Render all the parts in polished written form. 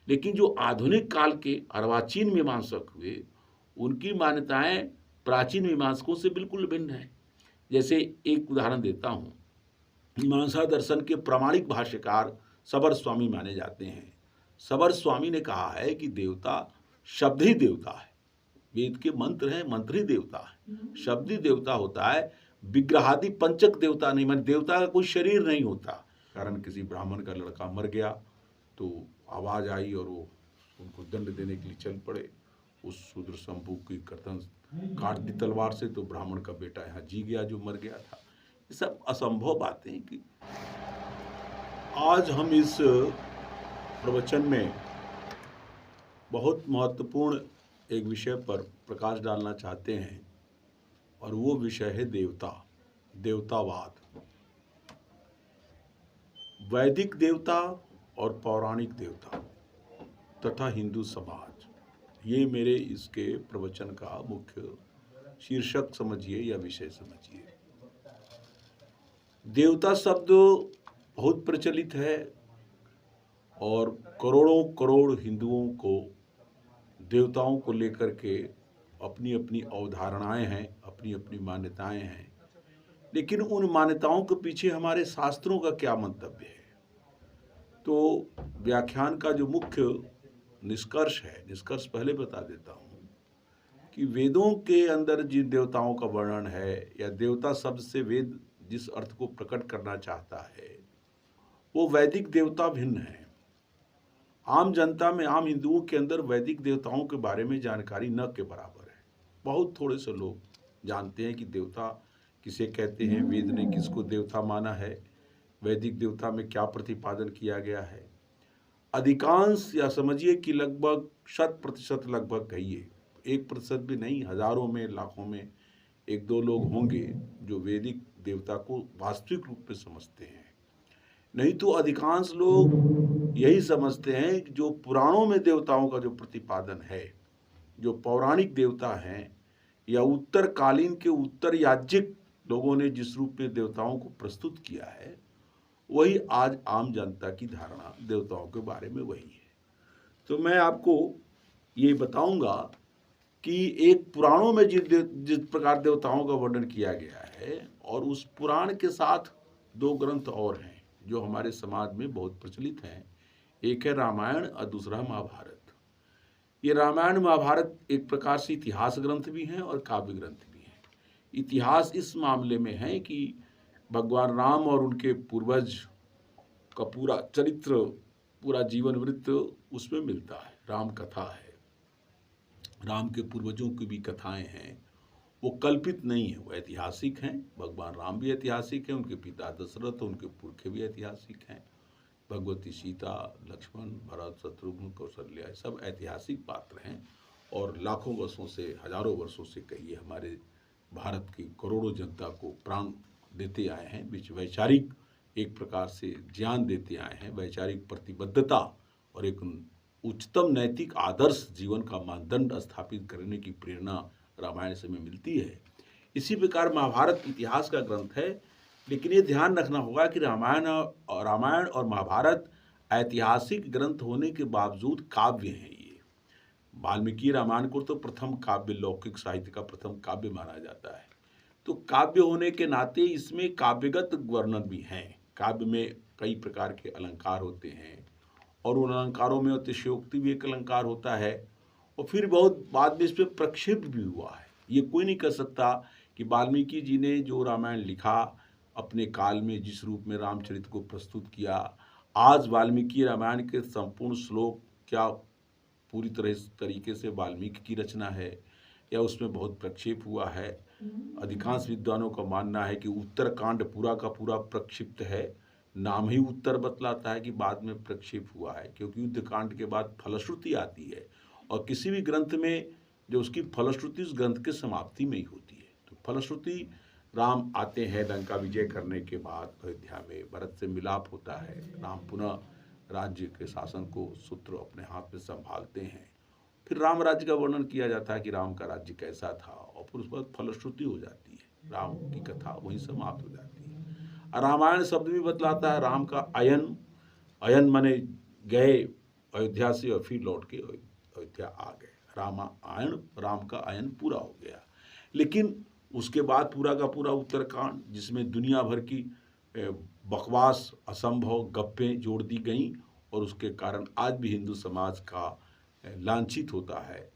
लेकिन जो आधुनिक काल के अर्वाचीन मीमांसक हुए, उनकी मान्यताएं प्राचीन मीमांसकों से बिल्कुल भिन्न है। जैसे एक उदाहरण देता हूँ, मीमांसा दर्शन के प्रामाणिक भाष्यकार सबर स्वामी माने जाते हैं। सबर स्वामी ने कहा है कि देवता शब्द ही देवता है, वेद के मंत्र हैं, मंत्र ही देवता है, शब्द ही देवता होता है, विग्रहादि पंचक देवता नहीं, मान देवता का कोई शरीर नहीं होता। कारण किसी ब्राह्मण का लड़का मर गया तो आवाज आई और वो उनको दंड देने के लिए चल पड़े, उस शूद्र शंभू की गर्दन काट दी तलवार से, तो ब्राह्मण का बेटा यहाँ जी गया जो मर गया था। ये सब असंभव बातें कि आज हम इस प्रवचन में बहुत महत्वपूर्ण एक विषय पर प्रकाश डालना चाहते हैं, और वो विषय है देवतावाद। वैदिक देवता और पौराणिक देवता तथा हिंदू समाज, ये मेरे इसके प्रवचन का मुख्य शीर्षक समझिए या विषय समझिए। देवता शब्द बहुत प्रचलित है और करोड़ों करोड़ हिंदुओं को देवताओं को लेकर के अपनी अपनी अवधारणाएं हैं, अपनी अपनी मान्यताएं हैं। लेकिन उन मान्यताओं के पीछे हमारे शास्त्रों का क्या मंतव्य है? तो व्याख्यान का जो मुख्य निष्कर्ष है, निष्कर्ष पहले बता देता हूँ कि वेदों के अंदर जिन देवताओं का वर्णन है, या देवता शब्द से वेद जिस अर्थ को प्रकट करना चाहता है, वो वैदिक देवता भिन्न है। आम जनता में, आम हिंदुओं के अंदर वैदिक देवताओं के बारे में जानकारी न के बराबर है। बहुत थोड़े से लोग जानते हैं कि देवता किसे कहते हैं, वेद ने किसको देवता माना है, वैदिक देवता में क्या प्रतिपादन किया गया है। अधिकांश, या समझिए कि लगभग 100% लगभग कहिए, 1% भी नहीं, हजारों में, लाखों में एक दो लोग होंगे जो वैदिक देवता को वास्तविक रूप में समझते हैं। नहीं तो अधिकांश लोग यही समझते हैं कि जो पुराणों में देवताओं का जो प्रतिपादन है, जो पौराणिक देवता हैं, या उत्तरकालीन के उत्तर याज्ञिक लोगों ने जिस रूप में देवताओं को प्रस्तुत किया है, वही आज आम जनता की धारणा देवताओं के बारे में वही है। तो मैं आपको ये बताऊंगा कि एक पुराणों में जिस प्रकार देवताओं का वर्णन किया गया है, और उस पुराण के साथ दो ग्रंथ और हैं जो हमारे समाज में बहुत प्रचलित हैं। एक है रामायण और दूसरा महाभारत। ये रामायण महाभारत एक प्रकार से इतिहास ग्रंथ भी हैं और काव्य ग्रंथ भी हैं। इतिहास इस मामले में है कि भगवान राम और उनके पूर्वज का पूरा चरित्र, पूरा जीवन वृत्त उसमें मिलता है। राम कथा है, राम के पूर्वजों की भी कथाएं हैं, वो कल्पित नहीं है, वो ऐतिहासिक हैं। भगवान राम भी ऐतिहासिक हैं, उनके पिता दशरथ, उनके पुरखे भी ऐतिहासिक हैं। भगवती सीता, लक्ष्मण, भरत, शत्रुघ्न, कौशल्या, सब ऐतिहासिक पात्र हैं, और लाखों वर्षों से, हजारों वर्षों से कहिए, हमारे भारत की करोड़ों जनता को प्राण देते आए हैं, वैचारिक एक प्रकार से ज्ञान देते आए हैं, वैचारिक प्रतिबद्धता और एक उच्चतम नैतिक आदर्श जीवन का मानदंड स्थापित करने की प्रेरणा रामायण से हमें मिलती है। इसी प्रकार महाभारत इतिहास का ग्रंथ है, लेकिन ये ध्यान रखना होगा कि रामायण और महाभारत ऐतिहासिक ग्रंथ होने के बावजूद काव्य हैं। ये वाल्मीकि रामायण को तो प्रथम काव्य, लौकिक साहित्य का प्रथम काव्य माना जाता है। तो काव्य होने के नाते इसमें काव्यगत वर्णन भी हैं। काव्य में कई प्रकार के अलंकार होते हैं, और उन अलंकारों में अतिशयोक्ति भी एक अलंकार होता है, और फिर बहुत बाद में इस पर प्रक्षेप भी हुआ है। ये कोई नहीं कह सकता कि वाल्मीकि जी ने जो रामायण लिखा, अपने काल में जिस रूप में रामचरित को प्रस्तुत किया, आज वाल्मीकि रामायण के संपूर्ण श्लोक क्या पूरी तरीके से वाल्मीकि की रचना है, या उसमें बहुत प्रक्षेप हुआ है। अधिकांश विद्वानों का मानना है कि उत्तरकांड पूरा का पूरा प्रक्षिप्त है। नाम ही उत्तर बतलाता है कि बाद में प्रक्षेप हुआ है, क्योंकि युद्धकांड के बाद फलश्रुति आती है, और किसी भी ग्रंथ में जो उसकी फलश्रुति उस ग्रंथ के समाप्ति में ही होती है। तो फलश्रुति, राम आते हैं लंका विजय करने के बाद अयोध्या में, भरत से मिलाप होता है, राम पुनः राज्य के शासन को सूत्र अपने हाथ में संभालते हैं, फिर राम राज्य का वर्णन किया जाता है कि राम का राज्य कैसा था, और फिर उस पर फलश्रुति हो जाती है, राम की कथा वहीं समाप्त हो जाती है। रामायण शब्द भी बतलाता है राम का अयन, अयन माने गए, अयोध्या से और फिर लौट के अयोध्या आ गए। राम का आयन पूरा हो गया। लेकिन उसके बाद पूरा का पूरा उत्तरकांड, जिसमें दुनिया भर की बकवास, असंभव गप्पें जोड़ दी गईं और उसके कारण आज भी हिंदू समाज का लांछित होता है।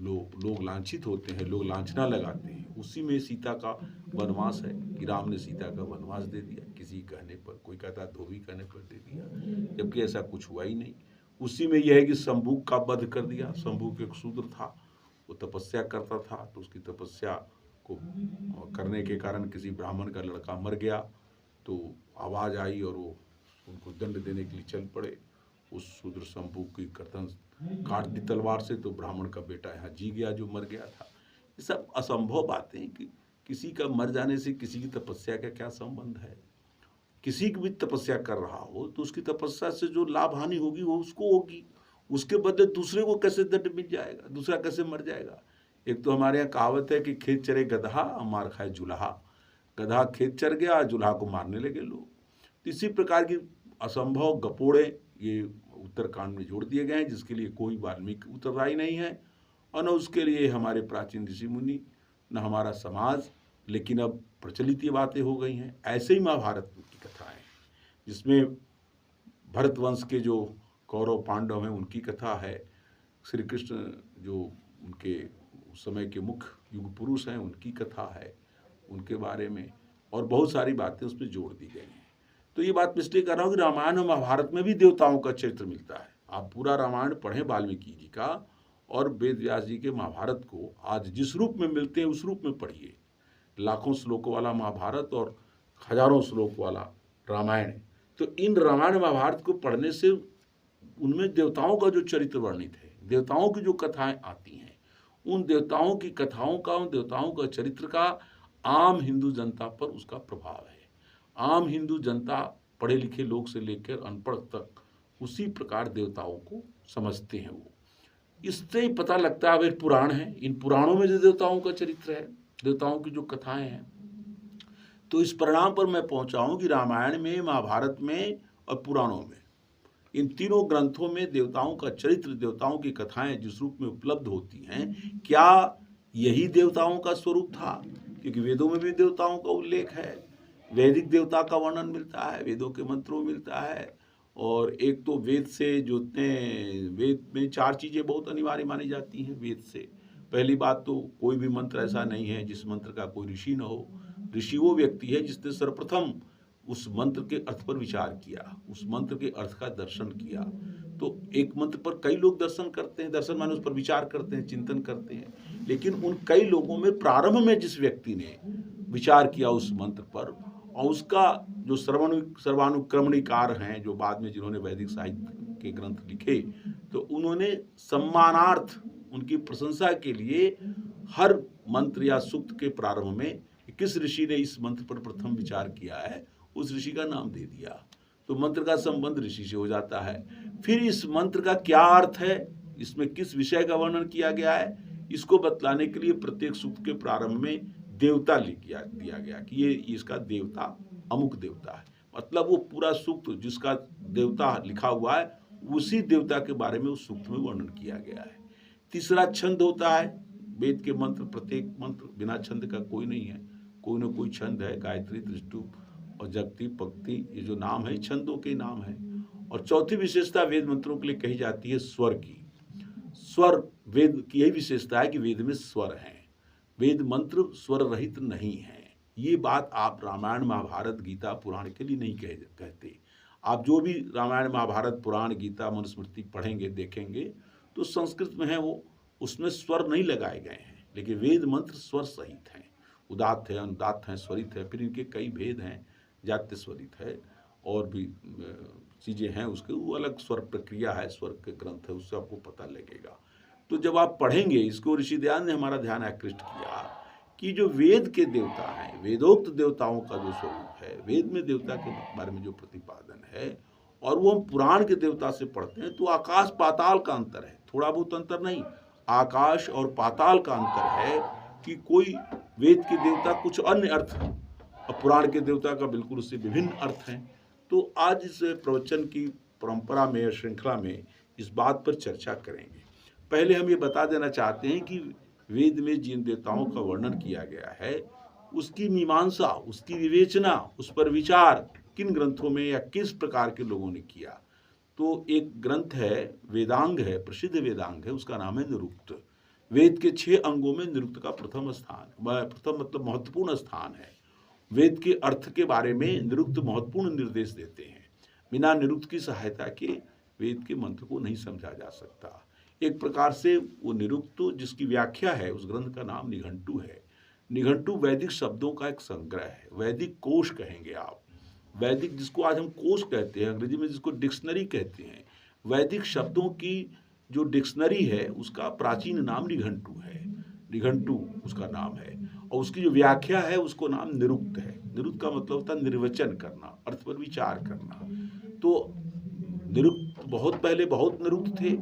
लोग लांछित होते हैं, लोग लांछना लगाते हैं। उसी में सीता का वनवास है कि राम ने सीता का वनवास दे दिया, किसी कहने पर, कोई कहता धोबी कहने पर दे दिया, जबकि ऐसा कुछ हुआ ही नहीं। उसी में यह है कि शंभू का वध कर दिया। शंभू एक शूद्र था, वो तपस्या करता था, तो उसकी तपस्या को करने के कारण किसी ब्राह्मण का लड़का मर गया, तो आवाज़ आई और वो उनको दंड देने के लिए चल पड़े। उस शूद्र शंभू की गर्दन काट दी तलवार से, तो ब्राह्मण का बेटा यहाँ जी गया जो मर गया था। ये सब असंभव बातें कि किसी का मर जाने से किसी की तपस्या का क्या संबंध है। किसी की भी तपस्या कर रहा हो तो उसकी तपस्या से जो लाभ हानि होगी वो उसको होगी, उसके बदले दूसरे को कैसे दंड मिल जाएगा, दूसरा कैसे मर जाएगा। एक तो हमारे यहाँ कहावत है कि खेत चरे गधा मार खाए जुलाहा। गधा खेत चर गया, जुलाहा को मारने लगे लोग। तो इसी प्रकार की असंभव गपोड़े ये उत्तरकांड में जोड़ दिए गए हैं, जिसके लिए कोई वाल्मीकि उत्तरदायी नहीं है और न उसके लिए हमारे प्राचीन ऋषि मुनि, न हमारा समाज। लेकिन अब प्रचलित ये बातें हो गई हैं। ऐसे ही महाभारत की कथाएं, जिसमें भरत वंश के जो कौरव पांडव हैं उनकी कथा है, श्री कृष्ण जो उनके उस समय के मुख्य युग पुरुष हैं उनकी कथा है, उनके बारे में और बहुत सारी बातें उसमें जोड़ दी गई हैं। तो ये बात मैं इसलिए कर रहा हूँ कि रामायण और महाभारत में भी देवताओं का चरित्र मिलता है। आप पूरा रामायण पढ़ें वाल्मीकि जी का और वेद व्यास जी के महाभारत को आज जिस रूप में मिलते हैं उस रूप में पढ़िए। लाखों श्लोकों वाला महाभारत और हजारों श्लोक वाला रामायण। तो इन रामायण महाभारत को पढ़ने से उनमें देवताओं का जो चरित्र वर्णित है, देवताओं की जो कथाएं आती हैं, उन देवताओं की कथाओं का, उन देवताओं का चरित्र का आम हिंदू जनता पर उसका प्रभाव है। आम हिंदू जनता, पढ़े लिखे लोग से लेकर अनपढ़ तक, उसी प्रकार देवताओं को समझते हैं। वो इससे ही पता लगता है। वे पुराण हैं, इन पुराणों में जो देवताओं का चरित्र है, देवताओं की जो कथाएं हैं, तो इस परिणाम पर मैं पहुंचा हूं कि रामायण में, महाभारत में और पुराणों में, इन तीनों ग्रंथों में देवताओं का चरित्र, देवताओं की कथाएं जिस रूप में उपलब्ध होती हैं, क्या यही देवताओं का स्वरूप था? क्योंकि वेदों में भी देवताओं का उल्लेख है, वैदिक देवता का वर्णन मिलता है, वेदों के मंत्रों में मिलता है। और एक तो वेद से जुड़ते, वेद में 4 चीज़ें बहुत अनिवार्य मानी जाती हैं वेद से। पहली बात तो कोई भी मंत्र ऐसा नहीं है जिस मंत्र का कोई ऋषि न हो। ऋषि वो व्यक्ति है जिसने सर्वप्रथम उस मंत्र के अर्थ पर विचार किया, उस मंत्र के अर्थ का दर्शन किया। तो एक मंत्र पर कई लोग दर्शन करते हैं, दर्शन माने उस पर विचार करते हैं, चिंतन करते हैं। लेकिन उन कई लोगों में प्रारंभ में जिस व्यक्ति ने विचार किया उस मंत्र पर, और उसका जो सर्वानुक्रमणिकार हैं, जो बाद में जिन्होंने वैदिक साहित्य के ग्रंथ लिखे, तो उन्होंने सम्मानार्थ, उनकी प्रशंसा के लिए हर मंत्र या सूक्त के प्रारंभ में किस ऋषि ने इस मंत्र पर प्रथम विचार किया है, उस ऋषि का नाम दे दिया। तो मंत्र का संबंध ऋषि से हो जाता है। फिर इस मंत्र का क्या अर्थ है, इसमें किस विषय का वर्णन किया गया है, इसको बतलाने के लिए प्रत्येक सूक्त के प्रारंभ में देवता लिख दिया गया कि ये इसका देवता अमुक देवता है। मतलब वो पूरा सूक्त जिसका देवता लिखा हुआ है, उसी देवता के बारे में उस सूक्त में वर्णन किया गया है। तीसरा छंद होता है। वेद के मंत्र, प्रत्येक मंत्र बिना छंद का कोई नहीं है, कोई ना कोई छंद है। गायत्री, त्रिष्टु और जगती, पक्ति, ये जो नाम है छंदों के नाम है। और चौथी विशेषता वेद मंत्रों के लिए कही जाती है स्वर की। स्वर, वेद की यही विशेषता है कि वेद में स्वर हैं। वेद मंत्र स्वर रहित नहीं है। ये बात आप रामायण, महाभारत, गीता, पुराण के लिए नहीं कहते। आप जो भी रामायण, महाभारत, पुराण, गीता, मनुस्मृति पढ़ेंगे, देखेंगे, तो संस्कृत में है वो, उसमें स्वर नहीं लगाए गए हैं। लेकिन वेद मंत्र स्वर सहित हैं, उदात्त है, अनुदात्त हैं, स्वरित है। फिर इनके कई भेद हैं, जात्य स्वरित है और भी चीज़ें हैं, उसके वो अलग स्वर प्रक्रिया है, स्वर के ग्रंथ है, उससे आपको पता लगेगा। तो जब आप पढ़ेंगे इसको, ऋषि दयाल ने हमारा ध्यान आकृष्ट किया कि जो वेद के देवता हैं, वेदोक्त देवताओं का जो स्वरूप है, वेद में देवता के बारे में जो प्रतिपादन है, और वो हम पुराण के देवता से पढ़ते हैं, तो आकाश पाताल का अंतर है। थोड़ा बहुत अंतर नहीं, आकाश और पाताल का अंतर है कि कोई वेद के देवता कुछ अन्य अर्थ है और पुराण के देवता का बिल्कुल उससे विभिन्न अर्थ हैं। तो आज इस प्रवचन की परंपरा में, श्रृंखला में इस बात पर चर्चा करेंगे। पहले हम ये बता देना चाहते हैं कि वेद में जिन देवताओं का वर्णन किया गया है उसकी मीमांसा, उसकी विवेचना, उस पर विचार किन ग्रंथों में या किस प्रकार के लोगों ने किया। तो एक ग्रंथ है, वेदांग है, प्रसिद्ध वेदांग है, उसका नाम है निरुक्त। वेद के 6 अंगों में निरुक्त का प्रथम स्थान, प्रथम मतलब महत्वपूर्ण स्थान है। वेद के अर्थ के बारे में निरुक्त महत्वपूर्ण निर्देश देते हैं। बिना निरुक्त की सहायता के वेद के मंत्र को नहीं समझा जा सकता। एक प्रकार से वो निरुक्त जिसकी व्याख्या है, उस ग्रंथ का नाम निघंटु है। निघंटु वैदिक शब्दों का एक संग्रह है, वैदिक कोश कहेंगे आप। वैदिक जिसको आज हम कोश कहते हैं, अंग्रेजी में जिसको डिक्शनरी कहते हैं, वैदिक शब्दों की जो डिक्शनरी है उसका प्राचीन नाम निघंटु है। निघंटु उसका नाम है और उसकी जो व्याख्या है उसको नाम निरुक्त है। निरुक्त का मतलब होता है निर्वचन करना, अर्थ पर विचार करना। तो निरुक्त बहुत पहले बहुत निरुक्त थे,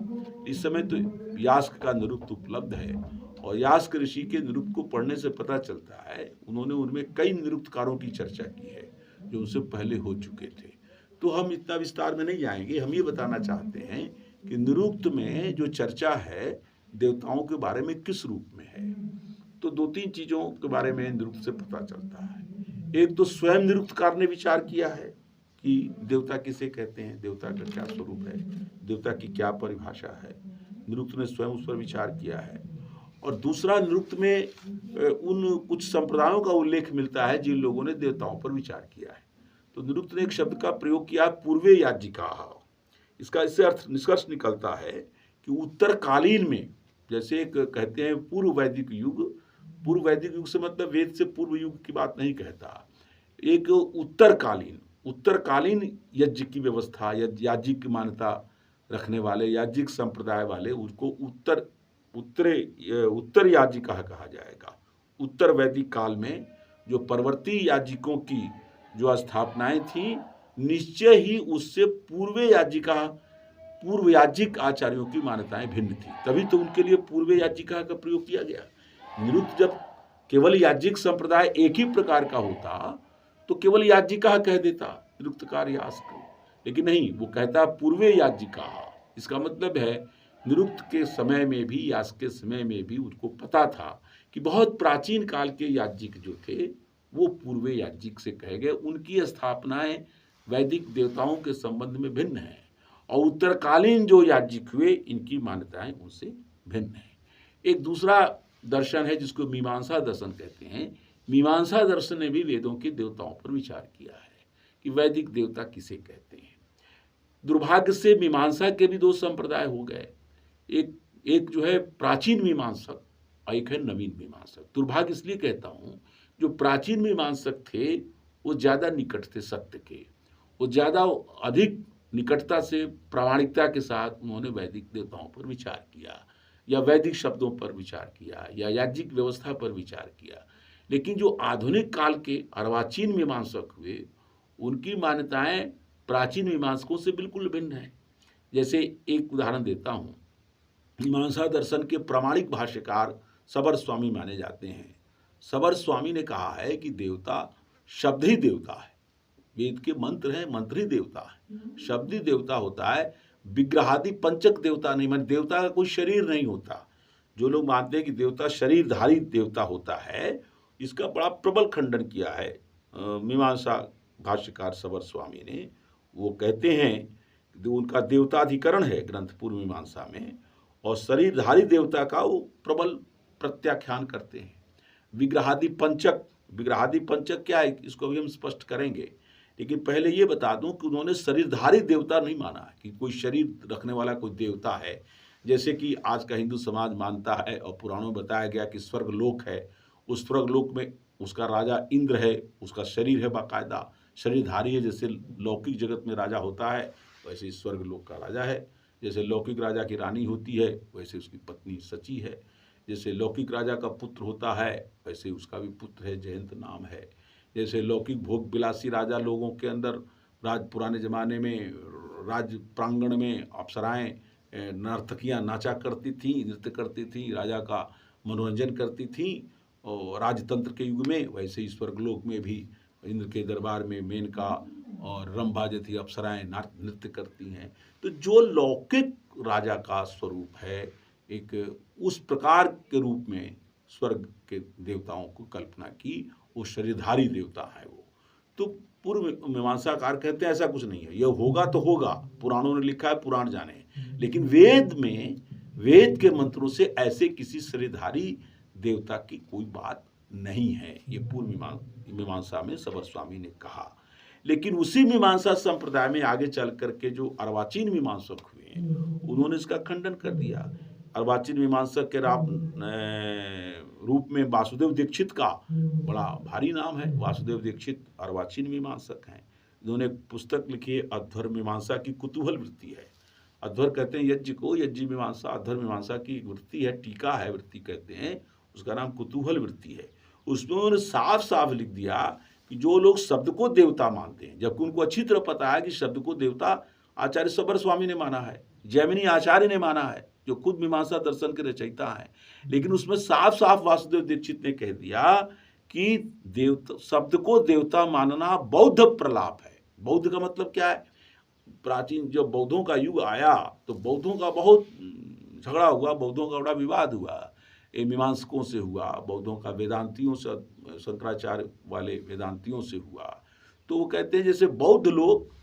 इस समय तो यास्क का निरुक्त उपलब्ध है और यास्क ऋषि के निरुक्त को पढ़ने से पता चलता है उन्होंने उनमें कई निरुक्तकारों की चर्चा की है जो उनसे पहले हो चुके थे। तो हम इतना विस्तार में नहीं जाएंगे, हम ये बताना चाहते हैं कि निरुक्त में जो चर्चा है देवताओं के बारे में किस रूप में है। तो 2-3 चीज़ों के बारे में निरुक्त से पता चलता है। एक तो स्वयं निरुक्तकार ने विचार किया है कि देवता किसे कहते हैं, देवता का क्या स्वरूप है, देवता की क्या परिभाषा है। निरुक्त ने स्वयं उस पर विचार किया है। और दूसरा, निरुक्त में उन कुछ संप्रदायों का उल्लेख मिलता है जिन लोगों ने देवताओं पर विचार किया है। तो निरुक्त ने एक शब्द का प्रयोग किया, पूर्वे याज्ञिका। इसका इससे अर्थ निष्कर्ष निकलता है कि उत्तरकालीन में, जैसे एक कहते हैं पूर्व वैदिक युग, पूर्व वैदिक युग से मतलब वेद से पूर्व युग की बात नहीं कहता, एक उत्तरकालीन यज्ञ की व्यवस्था, याज्ञिक की मान्यता रखने वाले याज्ञिक संप्रदाय वाले, उसको उत्तर याज्ञिका कहा जाएगा। उत्तर वैदिक काल में जो परवर्ती याज्ञिकों की जो स्थापनाएं थी, निश्चय ही उससे पूर्व याज्ञिक आचार्यों की मान्यताएं भिन्न थी, तभी तो उनके लिए पूर्व याज्ञिका का प्रयोग किया गया। निरुक्त जब केवल याज्ञिक संप्रदाय एक ही प्रकार का होता तो केवल याज्ञिका कह देता निरुक्तकार यास्क, लेकिन नहीं, वो कहता पूर्वे याज्ञिका। इसका मतलब है निरुक्त के समय में भी, यास्क के समय में भी उनको पता था कि बहुत प्राचीन काल के याज्ञिक जो थे वो पूर्वे याज्ञिक से कहे गए, उनकी स्थापनाएं वैदिक देवताओं के संबंध में भिन्न है और उत्तरकालीन जो याज्ञिक हुए इनकी मान्यताएं उनसे भिन्न है। एक दूसरा दर्शन है जिसको मीमांसा दर्शन कहते हैं। मीमांसा दर्शन ने भी वेदों के देवताओं पर विचार किया है कि वैदिक देवता किसे कहते हैं। दुर्भाग्य से मीमांसा के भी 2 संप्रदाय हो गए, एक जो है प्राचीन मीमांसक और एक है नवीन मीमांसक। दुर्भाग्य इसलिए कहता हूँ, जो प्राचीन मीमांसक थे वो ज़्यादा निकट थे सत्य के, वो ज़्यादा अधिक निकटता से प्रामाणिकता के साथ उन्होंने वैदिक देवताओं पर विचार किया या वैदिक शब्दों पर विचार किया या याज्ञिक व्यवस्था पर विचार किया। लेकिन जो आधुनिक काल के अर्वाचीन मीमांसक हुए उनकी मान्यताएं प्राचीन मीमांसकों से बिल्कुल भिन्न है। जैसे एक उदाहरण देता हूँ, मीमांसा दर्शन के प्रामाणिक भाष्यकार सबर स्वामी माने जाते हैं। सबर स्वामी ने कहा है कि देवता शब्द ही देवता है, वेद के मंत्र हैं, मंत्र ही देवता है, शब्द ही देवता होता है, विग्रहादि पंचक देवता नहीं। मान देवता का कोई शरीर नहीं होता। जो लोग मानते हैं कि देवता शरीरधारी देवता होता है, इसका बड़ा प्रबल खंडन किया है मीमांसा भाष्यकार सबर स्वामी ने। वो कहते हैं, उनका देवताधिकरण है ग्रंथ पूर्व मीमांसा में, और शरीरधारी देवता का वो प्रबल प्रत्याख्यान करते हैं। विग्रहादि पंचक क्या है इसको भी हम स्पष्ट करेंगे, लेकिन पहले ये बता दूं कि उन्होंने शरीरधारी देवता नहीं माना कि कोई शरीर रखने वाला कोई देवता है, जैसे कि आज का हिंदू समाज मानता है और पुराणों में बताया गया कि स्वर्गलोक है, उस स्वर्गलोक में उसका राजा इंद्र है, उसका शरीर है, बाकायदा शरीरधारी है। जैसे लौकिक जगत में राजा होता है वैसे स्वर्गलोक का राजा है। जैसे लौकिक राजा की रानी होती है वैसे उसकी पत्नी सची है। जैसे लौकिक राजा का पुत्र होता है वैसे उसका भी पुत्र है, जयंत नाम है। जैसे लौकिक भोग विलासी राजा लोगों के अंदर पुराने ज़माने में राज प्रांगण में अप्सराएं नर्तकियां नाचा करती थीं, नृत्य करती थीं, राजा का मनोरंजन करती थीं। और राजतंत्र के युग में वैसे ही स्वर्गलोक में भी इंद्र के दरबार में मेनका और रंभा जैसी अप्सराएं नृत्य करती हैं। तो जो लौकिक राजा का स्वरूप है, एक उस प्रकार के रूप में स्वर्ग के देवताओं को कल्पना की, वो शरीरधारी देवता है वो। तो पूर्व मीमांसाकार कहते हैं ऐसा कुछ नहीं है, यह होगा तो होगा, पुराणों ने लिखा है, पुराण जाने। लेकिन वेद में, वेद के मंत्रों से ऐसे किसी शरीरधारी देवता की कोई बात नहीं है, ये पूर्व मीमांसा में सबर स्वामी ने कहा। लेकिन उसी मीमांसा संप्रदाय में आगे चल करके जो अर्वाचीन मीमांसक हुए हैं, उन्होंने इसका खंडन कर दिया। अर्वाचीन मीमांसक के रूप में वासुदेव दीक्षित का बड़ा भारी नाम है। वासुदेव दीक्षित अर्वाचीन मीमांसक हैं, जिन्होंने एक पुस्तक लिखी है अध्वर मीमांसा की कुतूहल वृत्ति है। अध्वर कहते हैं यज्ञ को, यज्ञ मीमांसा, अध्वर मीमांसा की वृत्ति है, टीका है, वृत्ति कहते हैं, उसका नाम कुतूहल वृत्ति है। उसमें उन्होंने साफ साफ लिख दिया कि जो लोग शब्द को देवता मानते हैं, जबकि उनको अच्छी तरह पता है कि शब्द को देवता आचार्य सबर स्वामी ने माना है, जैमिनी आचार्य ने माना है, जो खुद मीमांसा दर्शन के रचयिता हैं, लेकिन उसमें साफ साफ वासुदेव दीक्षित ने कह दिया कि देवता, शब्द को देवता मानना बौद्ध प्रलाप है। बौद्ध का मतलब क्या है? प्राचीन जब बौद्धों का युग आया तो बौद्धों का बहुत झगड़ा हुआ, बौद्धों का बड़ा विवाद हुआ, ये मीमांसकों से हुआ, बौद्धों का वेदांतियों से, शंकराचार्य वाले वेदांतियों से हुआ। तो वो कहते हैं जैसे बौद्ध लोग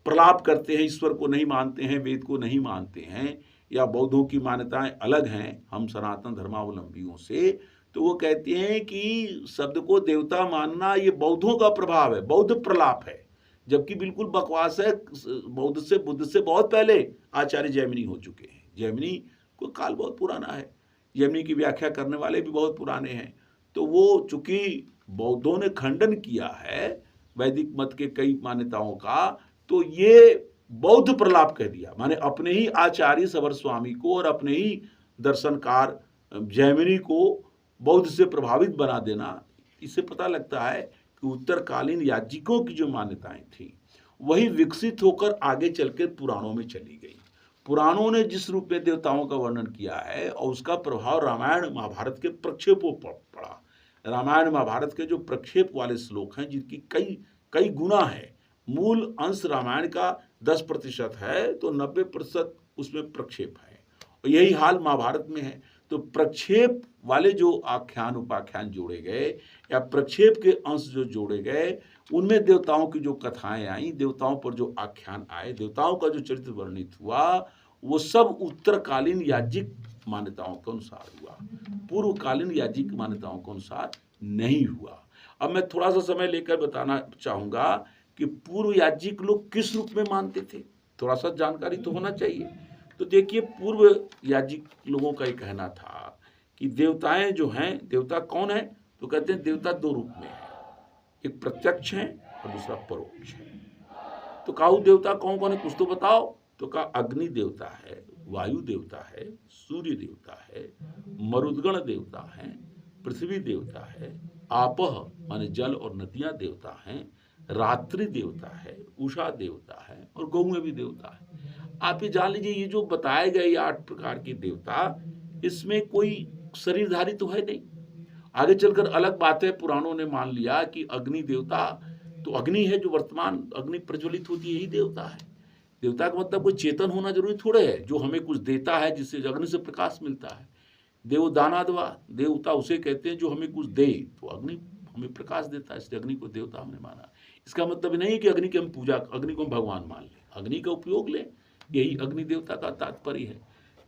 प्रलाप करते हैं, ईश्वर को नहीं मानते हैं, वेद को नहीं मानते हैं, या बौद्धों की मान्यताएं अलग हैं हम सनातन धर्मावलंबियों से, तो वो कहते हैं कि शब्द को देवता मानना ये बौद्धों का प्रभाव है, बौद्ध प्रलाप है, जबकि बिल्कुल बकवास है। बौद्ध से, बुद्ध से बहुत पहले आचार्य जैमिनी हो चुके हैं। जैमिनी को काल बहुत पुराना है, जैमिनी की व्याख्या करने वाले भी बहुत पुराने हैं। तो वो चूंकि बौद्धों ने खंडन किया है वैदिक मत के कई मान्यताओं का, तो ये बौद्ध प्रलाप कह दिया, माने अपने ही आचार्य सबर स्वामी को और अपने ही दर्शनकार जैमिनी को बौद्ध से प्रभावित बना देना। इससे पता लगता है कि उत्तरकालीन याज्ञिकों की जो मान्यताएं थी वही विकसित होकर आगे चलकर पुराणों में चली गई। पुराणों ने जिस रूप में देवताओं का वर्णन किया है और उसका प्रभाव रामायण महाभारत के प्रक्षेपों पर पड़ा। रामायण महाभारत के जो प्रक्षेप वाले श्लोक हैं, जिनकी कई गुना है, मूल अंश रामायण का 10% है, तो 90% उसमें प्रक्षेप है, और यही हाल महाभारत में है। तो प्रक्षेप वाले जो आख्यान उपाख्यान जोड़े गए या प्रक्षेप के अंश जो जोड़े गए, उनमें देवताओं की जो कथाएं आई, देवताओं पर जो आख्यान आए, देवताओं का जो चरित्र वर्णित हुआ, वो सब उत्तरकालीन याज्ञिक मान्यताओं के अनुसार हुआ, पूर्वकालीन याज्ञिक मान्यताओं के अनुसार नहीं हुआ। अब मैं थोड़ा सा समय लेकर बताना चाहूंगा कि पूर्व याज्ञिक लोग किस रूप में मानते थे, थोड़ा सा जानकारी तो होना चाहिए। तो देखिए, पूर्व याज्ञिक लोगों का ये कहना था कि देवताएं जो हैं, देवता कौन है? तो कहते हैं देवता दो रूप में है, एक प्रत्यक्ष है और दूसरा परोक्ष है। तो काहू देवता कौन कौन है, कुछ तो बताओ। तो कहा अग्नि देवता है, वायु देवता है, सूर्य देवता है, मरुदगण देवता है, पृथ्वी देवता है, आपह माने जल और नदियां देवता हैं, रात्रि देवता है, उषा देवता है, और गौ भी देवता है। आप ये जान लीजिए, ये जो बताए गए 8 प्रकार के देवता, इसमें कोई शरीरधारी तो है नहीं। आगे चलकर अलग बात है, पुराणों ने मान लिया कि अग्नि देवता तो अग्नि है, जो वर्तमान अग्नि प्रज्वलित होती है, यही देवता है। देवता का मतलब कोई चेतन होना जरूरी थोड़े है, जो हमें कुछ देता है, जिससे अग्नि से प्रकाश मिलता है। देवदानादवा, देवता उसे कहते हैं जो हमें कुछ दे, तो अग्नि हमें प्रकाश देता है, इसलिए अग्नि को देवता हमने माना। इसका मतलब नहीं है कि अग्नि की हम पूजा, अग्नि को हम भगवान मान लें, अग्नि का उपयोग लें, यही अग्नि देवता का तात्पर्य है।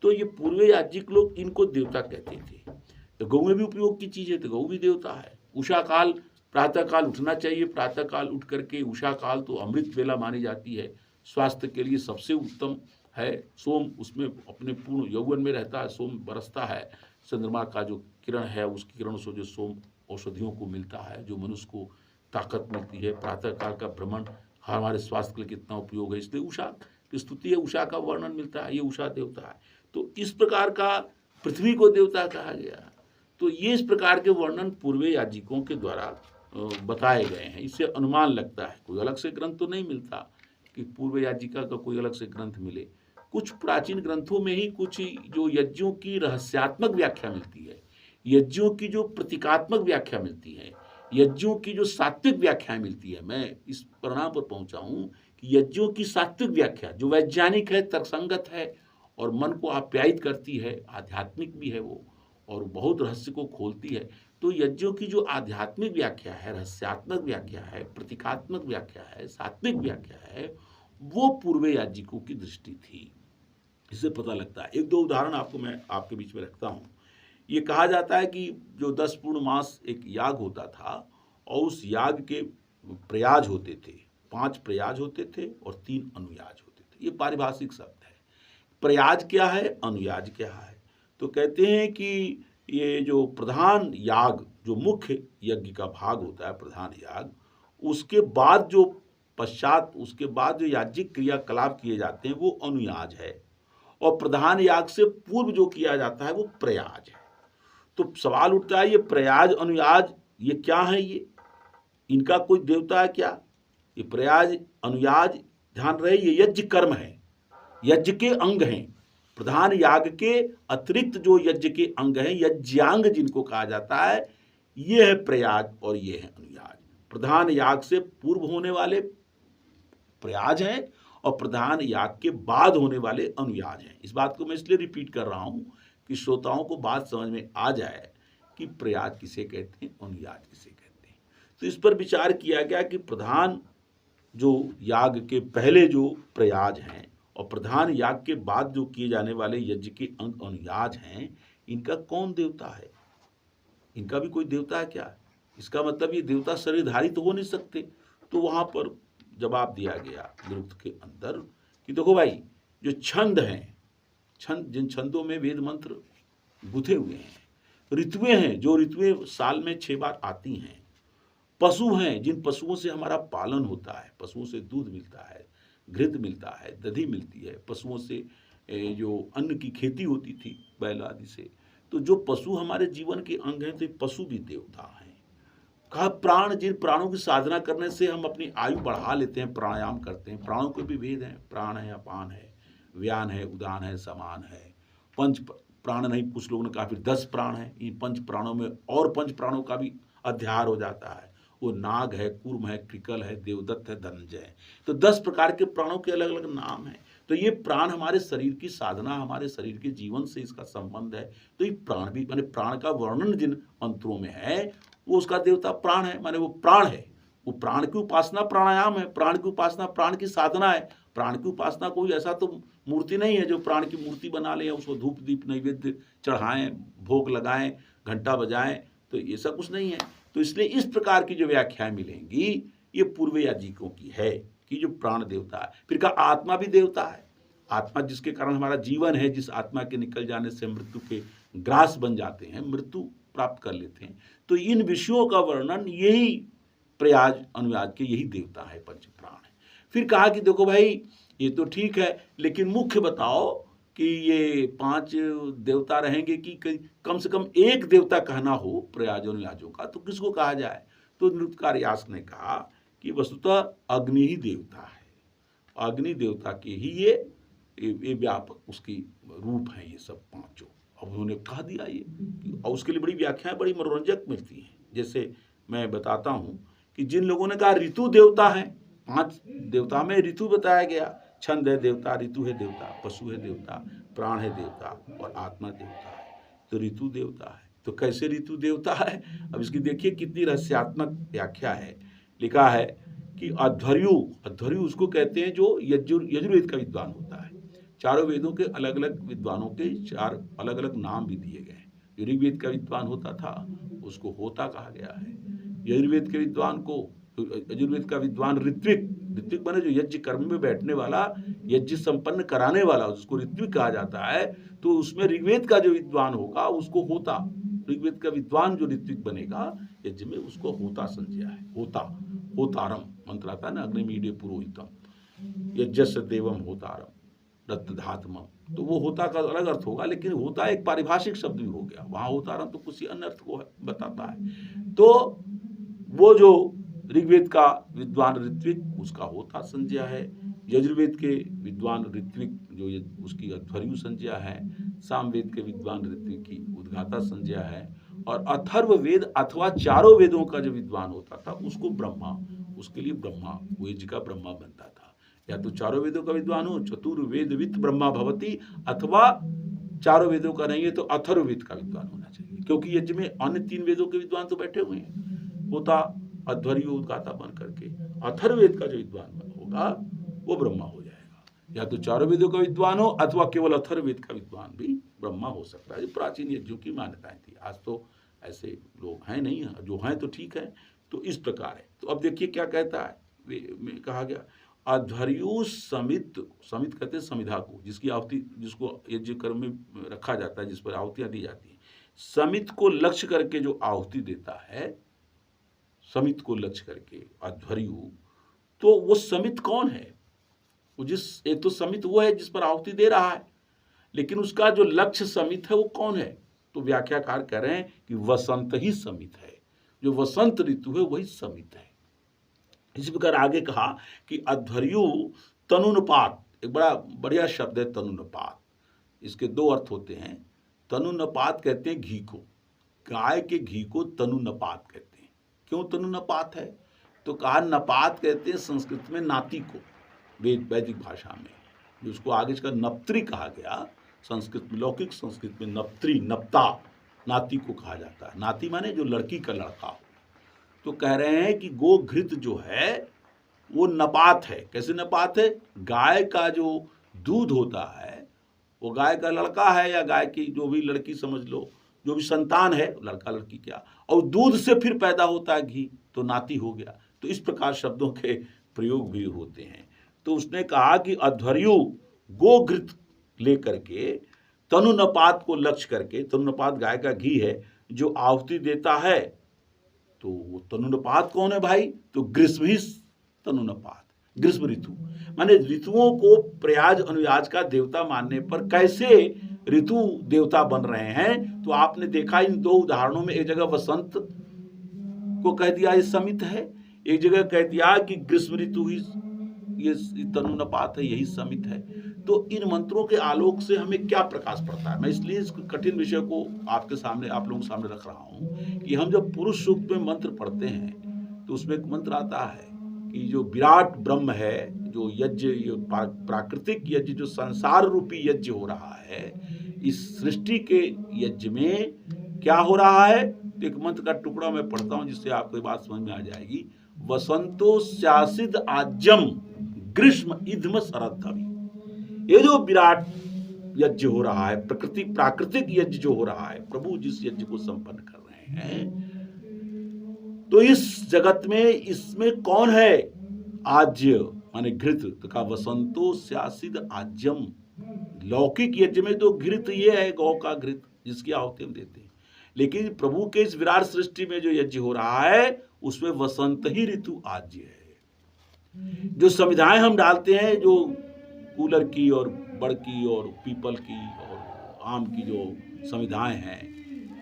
तो ये पूर्व याज्ञिक लोग इनको देवता कहते थे। तो गौ में भी उपयोग की चीज है, तो गौ भी देवता है। उषा काल, प्रातः काल उठना चाहिए, प्रातः काल उठ करके, उषा काल तो अमृत वेला मानी जाती है, स्वास्थ्य के लिए सबसे उत्तम है। सोम उसमें अपने पूर्ण यौवन में रहता है, सोम बरसता है, चंद्रमा का जो किरण है उसकी किरणों से जो सोम औषधियों को मिलता है, जो मनुष्य को ताकत मिलती है। प्रातः काल का भ्रमण हमारे स्वास्थ्य के लिए कितना उपयोग है, इसलिए उषा की स्तुति है, उषा का वर्णन मिलता है, ये उषा देवता है। तो इस प्रकार का पृथ्वी को देवता कहा गया। तो ये इस प्रकार के वर्णन पूर्व याज्ञिकों के द्वारा बताए गए हैं। इससे अनुमान लगता है, कोई अलग से ग्रंथ तो नहीं मिलता कि पूर्व याज्ञिका का कोई अलग से ग्रंथ मिले। कुछ प्राचीन ग्रंथों में ही कुछ जो यज्ञों की रहस्यात्मक व्याख्या मिलती है, यज्ञों की जो प्रतीकात्मक व्याख्या मिलती है, यज्ञों की जो सात्विक व्याख्याएं मिलती है, मैं इस परिणाम पर पहुंचा हूं कि यज्ञों की सात्विक व्याख्या जो वैज्ञानिक है, तर्कसंगत है और मन को आप्यायित करती है, आध्यात्मिक भी है वो, और बहुत रहस्य को खोलती है। तो यज्ञों की जो आध्यात्मिक व्याख्या है, रहस्यात्मक व्याख्या है, प्रतीकात्मक व्याख्या है, सात्विक व्याख्या है, वो पूर्व याजिकों की दृष्टि थी। इससे पता लगता है। एक दो उदाहरण आपको मैं आपके बीच में रखता हूँ। ये कहा जाता है कि जो 10 पूर्ण मास एक याग होता था और उस याग के प्रयाज होते थे, 5 प्रयाज होते थे और 3 अनुयाज होते थे। ये पारिभाषिक शब्द है। प्रयाज क्या है, अनुयाज क्या है? तो कहते हैं कि ये जो प्रधान याग, जो मुख्य यज्ञ का भाग होता है, प्रधान याग, उसके बाद जो पश्चात, उसके बाद जो याज्ञिक क्रियाकलाप किए जाते हैं वो अनुयाज है, और प्रधान याग से पूर्व जो किया जाता है वो प्रयाज है। तो सवाल उठता है, ये प्रयाज अनुयाज ये क्या है? ये इनका कोई देवता है क्या? ये प्रयाज अनुयाज, ध्यान रहे, ये यज्ञ कर्म है, यज्ञ के अंग हैं। प्रधान याग के अतिरिक्त जो यज्ञ के अंग हैं, यज्ञांग जिनको कहा जाता है, ये है प्रयाज और ये है अनुयाज। प्रधान याग से पूर्व होने वाले प्रयाज हैं और प्रधान याग के बाद होने वाले अनुयाज हैं। इस बात को मैं इसलिए रिपीट कर रहा हूं कि श्रोताओं को बात समझ में आ जाए कि प्रयाज किसे कहते हैं, अनुयाज किसे कहते हैं। तो इस पर विचार किया गया कि प्रधान जो याग के पहले जो प्रयाज हैं और प्रधान याग के बाद जो किए जाने वाले यज्ञ के अंग अनुयाज हैं, इनका कौन देवता है? इनका भी कोई देवता है क्या? इसका मतलब ये देवता शरीरधारी तो हो नहीं सकते। तो वहां पर जवाब दिया गया निरुक्त के अंदर कि देखो भाई, जो छंद हैं, छंद, जिन छंदों में वेद मंत्र गुथे हुए हैं, ऋतुएं हैं, जो ऋतुएं साल में 6 बार आती हैं, पशु हैं, जिन पशुओं से हमारा पालन होता है, पशुओं से दूध मिलता है, घृत मिलता है, दधी मिलती है, पशुओं से जो अन्न की खेती होती थी बैल आदि से, तो जो पशु हमारे जीवन के अंग हैं, तो पशु भी देवता हैं। कहा प्राण, जिन प्राणों की साधना करने से हम अपनी आयु बढ़ा लेते हैं, प्राणायाम करते हैं। प्राणों के भी भेद हैं, प्राण है, अपान है, व्यान है, उदान है, समान है, पंच प्राण नहीं, कुछ लोगों ने कहा फिर 10 प्राण है। इन 5 प्राणों में और 5 प्राणों का भी अध्यार हो जाता है। वो नाग है, कूर्म है, कृकल है, देवदत्त है, धनंजय है। तो 10 प्रकार के प्राणों के अलग अलग नाम हैं। तो ये प्राण हमारे शरीर की साधना, हमारे शरीर के जीवन से इसका संबंध है। तो ये प्राण भी, माने प्राण का वर्णन जिन मंत्रों में है, वो उसका देवता प्राण है, माने वो प्राण है। वो प्राण की उपासना प्राणायाम है, प्राण की उपासना प्राण की साधना है। प्राण की उपासना कोई ऐसा तो मूर्ति नहीं है जो प्राण की मूर्ति बना ले, उसको धूप दीप नैवेद्य चढ़ाएं, भोग लगाएं, घंटा बजाएं, तो ऐसा कुछ नहीं है। तो इसलिए इस प्रकार की जो व्याख्याएं मिलेंगी, ये पूर्व याजिकों की है कि जो प्राण देवता है। फिर का आत्मा भी देवता है। आत्मा जिसके कारण हमारा जीवन है, जिस आत्मा के निकल जाने से मृत्यु के ग्रास बन जाते हैं, मृत्यु प्राप्त कर लेते हैं। तो इन विषयों का वर्णन यही प्रयाज अनुयाज के यही देवता है, पंच प्राण है। फिर कहा कि देखो भाई, ये तो ठीक है, लेकिन मुख्य बताओ कि ये 5 देवता रहेंगे कि कम से कम एक देवता कहना हो प्रयाज अनुयाजों का, तो किसको कहा जाए? तो नृत्यकार्यास ने कहा कि वस्तुतः अग्नि ही देवता है। अग्नि देवता के ही ये व्यापक उसकी रूप है, ये सब 5। अब उन्होंने कहा दिया ये, और उसके लिए बड़ी व्याख्याएं बड़ी मनोरंजक मिलती हैं। जैसे मैं बताता हूं कि जिन लोगों ने कहा ऋतु देवता है, 5 देवता में ऋतु बताया गया, छंद है देवता, ऋतु है देवता, पशु है देवता, प्राण है देवता और आत्मा देवता है। तो ऋतु देवता है। तो कैसे ऋतु देवता है? अब इसकी देखिए कितनी रहस्यात्मक व्याख्या है। लिखा है कि अध्वर्यु, अध्वर्यु उसको कहते हैं जो यजुर्वेद का विद्वान होता है। चारों वेदों के अलग अलग विद्वानों के 4 अलग अलग नाम भी दिए गए हैं। जो ऋग्वेद का विद्वान होता था उसको होता कहा गया है। यजुर्वेद के विद्वान को, यजुर्वेद का विद्वान ऋत्विक, ऋत्विक माने जो यज्ञ कर्म में बैठने वाला, यज्ञ संपन्न कराने वाला, उसको ऋत्विक कहा जाता है। तो उसमें ऋग्वेद का जो विद्वान होगा उसको होता, ऋग्वेद का विद्वान जो ऋत्विक बनेगा यज्ञ में, उसको होता संज्ञा है। होता, होतारम मंत्र आता है ना, अग्निमीडे पुरोहितम यज्ञस्य देवम होतारम दत्तधात्मम। तो वो होता का अलग अर्थ होगा, लेकिन होता एक पारिभाषिक शब्द भी हो गया। वहां होतारम तो कुछ अन्य अर्थ को बताता है। तो वो जो ऋग्वेद का विद्वान ऋत्विक, उसका होता संज्ञा है। यजुर्वेद के विद्वान ऋत्विक जो उसकी अध्वर्यु संज्ञा है। सामवेद के विद्वान ऋत्विक की उद्गाता संज्ञा है। और अथर्व वेद अथवा चारों वेदों का जो विद्वान होता था उसको ब्रह्मा, उसके लिए ब्रह्मा, वो यज्ञ का ब्रह्मा बनता था। या तो चारों वेदों का विद्वान हो, चतुर्वेदवित् ब्रह्मा भवति, अथवा चारों वेदों का नहीं है तो अथर्ववेद का विद्वान होना चाहिए, क्योंकि यज्ञ में अन्य 3 वेदों के विद्वान तो बैठे हुए हैं। होता अध्वर्यु गाता बन करके, अथर्ववेद का जो विद्वान होगा वो ब्रह्मा हो जाएगा। या तो चारों वेदों का विद्वान हो अथवा केवल अथर्ववेद का विद्वान भी ब्रह्मा हो सकता है। प्राचीन यज्ञों की मान्यताएं थी, आज तो ऐसे लोग हैं नहीं, जो हैं तो ठीक है। तो इस प्रकार है। तो अब देखिए क्या कहता है, में कहा गया अध्वर्यु समित, समित कहते हैं समिधा को, जिसकी आहुति, जिसको यज्ञ कर्म में रखा जाता है, जिस पर आहुतियां दी जाती हैं, समित को लक्ष्य करके जो आहुति देता है, समित को लक्ष्य करके अध्वर्यु, तो वो समित कौन है? वो जिस, एक तो समित वो है जिस पर आहुति दे रहा है, लेकिन उसका जो लक्ष्य समित है वो कौन है? तो व्याख्याकार कह रहे हैं कि वसंत ही समित है, जो वसंत ऋतु है वही समित है। इसी प्रकार आगे कहा कि अध्वर्यु तनुनपात, एक बड़ा बढ़िया शब्द है तनुनपात। इसके 2 अर्थ होते हैं। तनुनपात कहते हैं घी को, गाय के घी को तनुनपात कहते हैं। क्यों तनुनपात है? तो कहा नपात कहते हैं संस्कृत में नाती को, वैदिक भाषा में, जिसको आगे इसका नप्त्री कहा गया। संस्कृत में, लौकिक संस्कृत में नप्त्री, नप्ता, नाती को कहा जाता है। नाती माने जो लड़की का लड़का हो। तो कह रहे हैं कि गोघृत जो है वो नपात है। कैसे नपात है? गाय का जो दूध होता है, वो गाय का लड़का है या गाय की जो भी लड़की समझ लो, जो भी संतान है, लड़का लड़की क्या, और दूध से फिर पैदा होता है घी, तो नाती हो गया। तो इस प्रकार शब्दों के प्रयोग भी होते हैं। तो उसने कहा कि अध्वर्यु गोघृत लेकर के तनुनपात को लक्ष्य करके, तनुनपात गाय का घी है, जो आहुति देता है, तो वो तनुनपात कौन है भाई? तो ग्रीष्म ही तनुनपात, ग्रीष्म ऋतु, माने ऋतुओं को प्रयाज अनुयाज का देवता मानने पर कैसे ऋतु देवता बन रहे हैं। तो आपने देखा इन 2 उदाहरणों में, एक जगह वसंत को कह दिया ये समित है, एक जगह कह दिया कि ग्रीष्म ऋतु ही ये तनुनपात है, यही समित है। तो इन मंत्रों के आलोक से हमें क्या प्रकाश पड़ता है? मैं इसलिए इस कठिन विषय को आपके सामने, आप लोगों के सामने रख रहा हूं कि हम जब पुरुष सूक्त में मंत्र पढ़ते हैं तो उसमें एक मंत्र आता है कि जो विराट ब्रह्म है, जो यज्ञ, प्राकृतिक यज्ञ, जो संसार रूपी यज्ञ हो रहा है, इस सृष्टि के यज्ञ में क्या हो रहा है? तो एक मंत्र का टुकड़ा मैं पढ़ता हूं जिससे आपको ये बात समझ में आ जाएगी। वसंतो स्यासिद आज्यम ग्रीष्म इध्म शरद्धवि। ये जो विराट यज्ञ हो रहा है, प्रकृति, प्राकृतिक यज्ञ जो हो रहा है, प्रभु जिस यज्ञ को संपन्न कर रहे हैं, तो इस जगत में इसमें कौन है? आज्य माने घृत। तो कहा वसंतो स्यासिद आज्यम। लौकिक यज्ञ में तो घृत ये है, गौ का घृत, जिसकी आहुति हम देते हैं। लेकिन प्रभु के इस विराट सृष्टि में जो यज्ञ हो रहा है उसमें वसंत ही ऋतु आज्य है। जो संविधाएं हम डालते हैं, जो कूलर की और बड़ की और पीपल की और आम की जो संविधाएं हैं,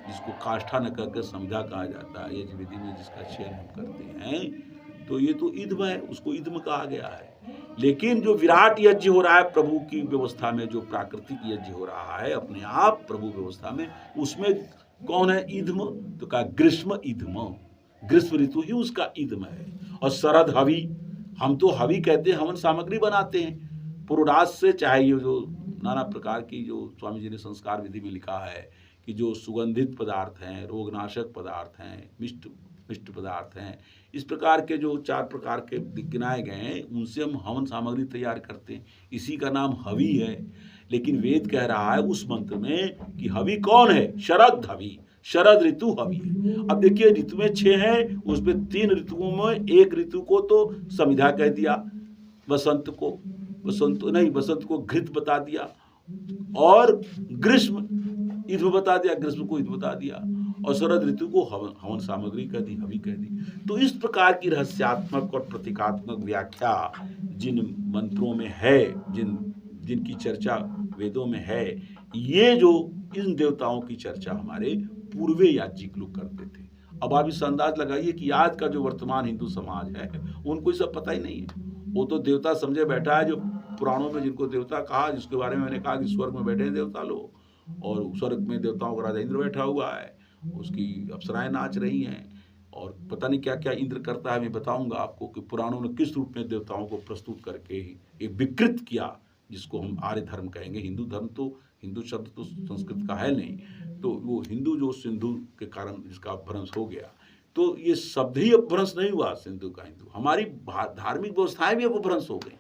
जिसको काष्ठा न करके संविधा कहा जाता है, यज्ञ विधि में जिसका चयन हम करते हैं, तो ये तो इध्म है, उसको इध्म कहा गया है। लेकिन जो विराट यज्ञ हो रहा है प्रभु की व्यवस्था में, जो प्राकृतिक यज्ञ हो रहा है अपने आप प्रभु व्यवस्था में, उसमें कौन है इध्म? तो कहा ग्रीष्म इध्म, ग्रीष्म ऋतु ही उसका इध्म है। और शरद हवि, हम तो हवि कहते हैं, हवन सामग्री बनाते हैं पुरोडास से, चाहे ये जो नाना प्रकार की, जो स्वामी जी ने संस्कार विधि में लिखा है कि जो सुगंधित पदार्थ हैं, रोगनाशक पदार्थ हैं, मिष्ट पदार्थ हैं, इस प्रकार के जो 4 प्रकार के गिनाए गए हैं, उनसे हम हवन सामग्री तैयार करते हैं, इसी का नाम हवि है। लेकिन वेद कह रहा है उस मंत्र में कि हवि कौन है? शरद हवि, शरद ऋतु हवि है। अब देखिए ऋतु में 6 हैं, उसमें 3 ऋतुओं में एक ऋतु को तो समिधा कह दिया, वसंत को घृत बता दिया, और ग्रीष्म इध्म बता दिया, ग्रीष्म को इध्म बता दिया, और शरद ऋतु को हवन सामग्री कह दी, हवि कह दी। तो इस प्रकार की रहस्यात्मक और प्रतीकात्मक व्याख्या जिन मंत्रों में है, जिनकी चर्चा वेदों में है, ये जो इन देवताओं की चर्चा हमारे पूर्वे याज्ञिक लोग करते थे। अब आप इस अंदाज लगाइए कि आज का जो वर्तमान हिंदू समाज है, उनको सब पता ही नहीं है। वो तो देवता समझे बैठा है, जो पुराणों में जिनको देवता कहा, जिसके बारे में मैंने कहा कि स्वर्ग में बैठे हैं देवता लोग, और स्वर्ग में देवताओं का राजा इंद्र बैठा हुआ है, उसकी अप्सराएं नाच रही हैं और पता नहीं क्या क्या इंद्र करता है। मैं बताऊंगा आपको कि पुराणों ने किस रूप में देवताओं को प्रस्तुत करके एक विकृत किया, जिसको हम आर्य धर्म कहेंगे। हिंदू धर्म तो, हिंदू शब्द तो संस्कृत का है नहीं, तो वो हिंदू जो सिंधु के कारण जिसका अपभ्रंश हो गया, तो ये शब्द ही अपभ्रंश नहीं हुआ सिंधु का हिंदू, हमारी धार्मिक व्यवस्थाएं भी अपभ्रंश हो गई,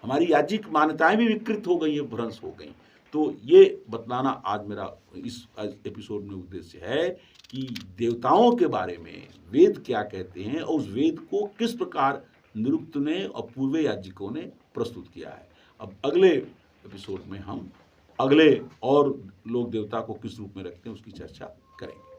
हमारी याज्ञिक मान्यताएं भी विकृत हो गई, अपभ्रंश हो गई। तो ये बतलाना आज मेरा इस एपिसोड में उद्देश्य है कि देवताओं के बारे में वेद क्या कहते हैं और उस वेद को किस प्रकार निरुक्त ने और पूर्व याज्ञिकों ने प्रस्तुत किया है। अब अगले एपिसोड में हम अगले और लोक देवता को किस रूप में रखते हैं उसकी चर्चा करेंगे।